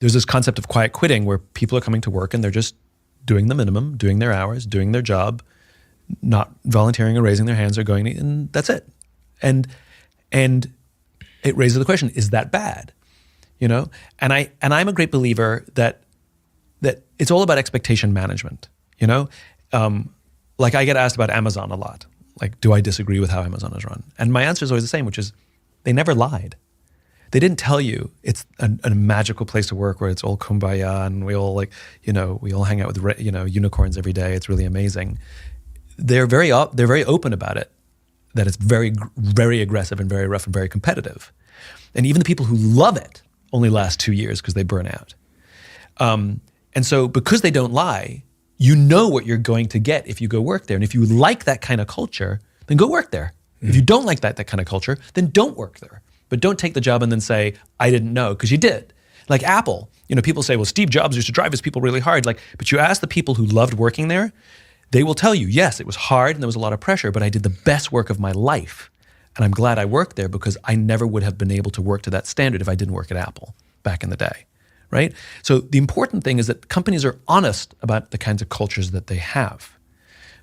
there's this concept of quiet quitting where people are coming to work and they're just doing the minimum, doing their hours, doing their job, not volunteering or raising their hands or going, and that's it. And it raises the question, is that bad? You know? And I'm a great believer that it's all about expectation management, you know? Like I get asked about Amazon a lot. Like, do I disagree with how Amazon is run? And my answer is always the same, which is they never lied. They didn't tell you it's a magical place to work where it's all kumbaya and we all we all hang out with unicorns every day. It's really amazing. They're very open about it, that it's very, very aggressive and very rough and very competitive. And even the people who love it only last 2 years because they burn out. And so because they don't lie, you know what you're going to get if you go work there. And if you like that kind of culture, then go work there. If you don't like that kind of culture, then don't work there. But don't take the job and then say, I didn't know, because you did. Like Apple, people say, well, Steve Jobs used to drive his people really hard. But you ask the people who loved working there, they will tell you, yes, it was hard and there was a lot of pressure, but I did the best work of my life. And I'm glad I worked there because I never would have been able to work to that standard if I didn't work at Apple back in the day, right? So the important thing is that companies are honest about the kinds of cultures that they have,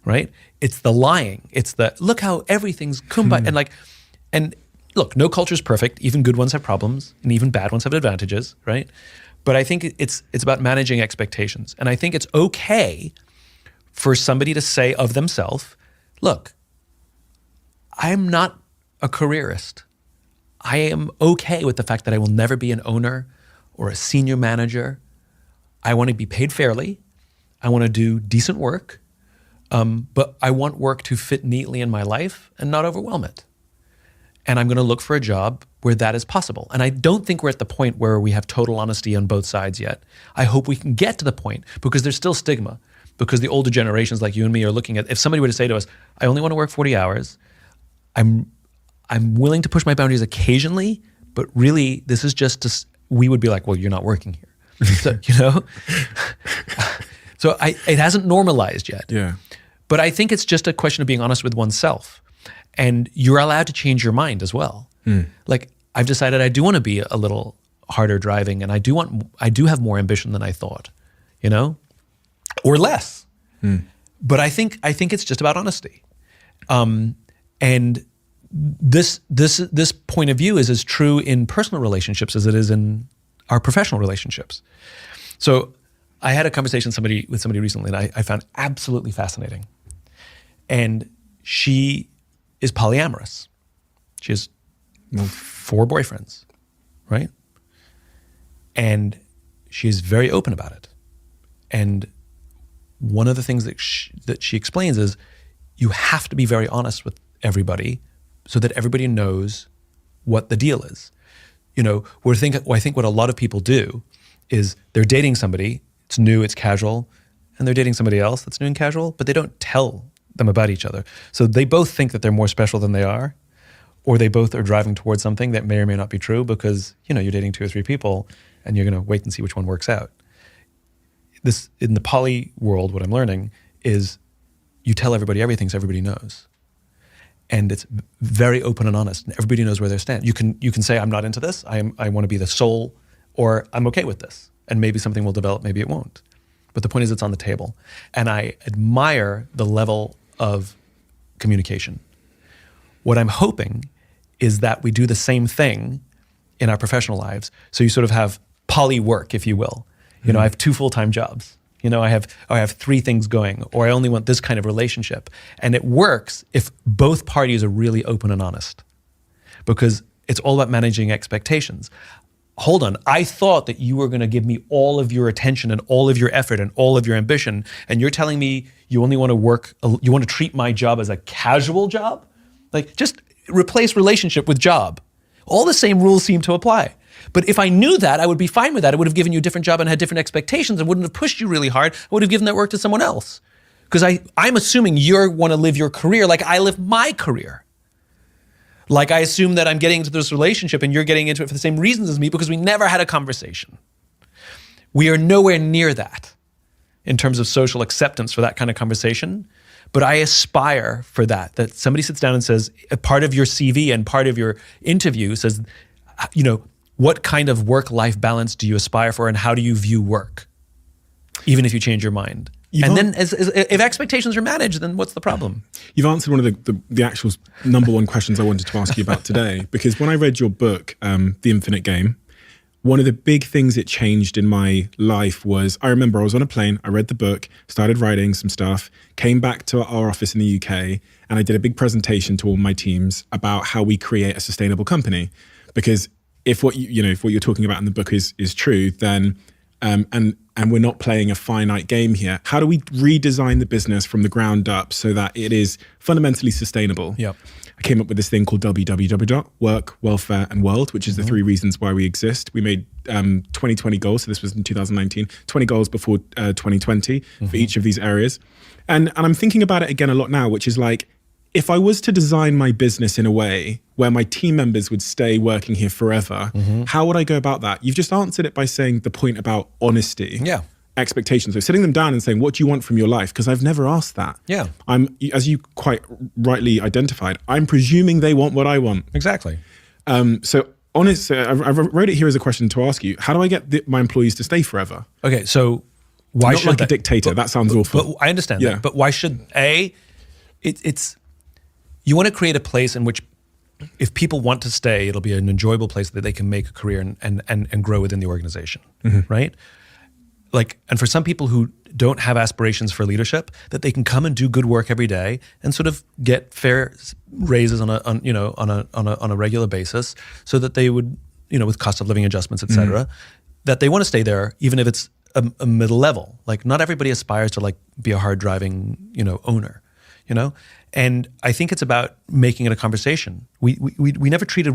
right? It's the lying. It's the, look how everything's kumbaya. And look, no culture is perfect. Even good ones have problems and even bad ones have advantages, right? But I think it's about managing expectations. And I think it's okay for somebody to say of themselves, look, I'm not a careerist. I am okay with the fact that I will never be an owner or a senior manager. I want to be paid fairly. I want to do decent work. But I want work to fit neatly in my life and not overwhelm it. And I'm going to look for a job where that is possible. And I don't think we're at the point where we have total honesty on both sides yet. I hope we can get to the point, because there's still stigma, because the older generations like you and me are looking at, if somebody were to say to us, I only want to work 40 hours, I'm willing to push my boundaries occasionally, but really this is just to, we would be like, well, you're not working here. So, so it hasn't normalized yet. Yeah. But I think it's just a question of being honest with oneself. And you're allowed to change your mind as well. Like, I've decided I do want to be a little harder driving, and I do have more ambition than I thought, or less. But I think it's just about honesty. And this point of view is as true in personal relationships as it is in our professional relationships. So I had a conversation with somebody recently that I found absolutely fascinating. And she is polyamorous. She has 4 boyfriends, right? And she is very open about it. And one of the things that she explains is you have to be very honest with everybody so that everybody knows what the deal is. I think what a lot of people do is they're dating somebody, it's new, it's casual, and they're dating somebody else that's new and casual, but they don't tell them about each other. So they both think that they're more special than they are, or they both are driving towards something that may or may not be true because, you're dating 2 or 3 people and you're going to wait and see which one works out. This, in the poly world, what I'm learning is you tell everybody everything so everybody knows. And it's very open and honest, and everybody knows where they stand. You can say, I'm not into this, I want to be the sole, or I'm okay with this. And maybe something will develop, maybe it won't. But the point is it's on the table. And I admire the level of communication. What I'm hoping is that we do the same thing in our professional lives. So you sort of have poly work, if you will. I have 2 full-time jobs. I have 3 things going, or I only want this kind of relationship. And it works if both parties are really open and honest, because it's all about managing expectations. Hold on, I thought that you were going to give me all of your attention and all of your effort and all of your ambition, and you're telling me you only want to you want to treat my job as a casual job? Like, just replace relationship with job. All the same rules seem to apply. But if I knew that, I would be fine with that. I would have given you a different job and had different expectations and wouldn't have pushed you really hard. I would have given that work to someone else. Because I'm assuming you want to live your career like I live my career. Like I assume that I'm getting into this relationship and you're getting into it for the same reasons as me because we never had a conversation. We are nowhere near that in terms of social acceptance for that kind of conversation. But I aspire for that somebody sits down and says, a part of your CV and part of your interview says, what kind of work-life balance do you aspire for, and how do you view work, even if you change your mind? Then if expectations are managed, then what's the problem? You've answered one of the actual number one questions I wanted to ask you about today, because when I read your book, The Infinite Game, one of the big things it changed in my life was, I remember I was on a plane, I read the book, started writing some stuff, came back to our office in the UK, and I did a big presentation to all my teams about how we create a sustainable company. Because if what if what you're talking about in the book is true, then and we're not playing a finite game here. How do we redesign the business from the ground up so that it is fundamentally sustainable? Yep. I came up with this thing called WWW, Work, Welfare, and World, which is the 3 reasons why we exist. We made 2020 goals, so this was in 2019, 20 goals before 2020 for each of these areas. And I'm thinking about it again a lot now, which is like, if I was to design my business in a way where my team members would stay working here forever, how would I go about that? You've just answered it by saying the point about honesty, expectations. So sitting them down and saying, what do you want from your life? Because I've never asked that. Yeah. As you quite rightly identified, I'm presuming they want what I want. Exactly. So honest, I wrote it here as a question to ask you. How do I get my employees to stay forever? Okay, so why Not should like a dictator, that sounds awful. But I understand that. But why should, you want to create a place in which if people want to stay, it'll be an enjoyable place that they can make a career and grow within the organization, right? Like, and for some people who don't have aspirations for leadership, that they can come and do good work every day and sort of get fair raises on a regular basis, so that they would, with cost of living adjustments, et cetera, that they want to stay there, even if it's a middle level. Like, not everybody aspires to like be a hard driving, owner, And I think it's about making it a conversation. We never treated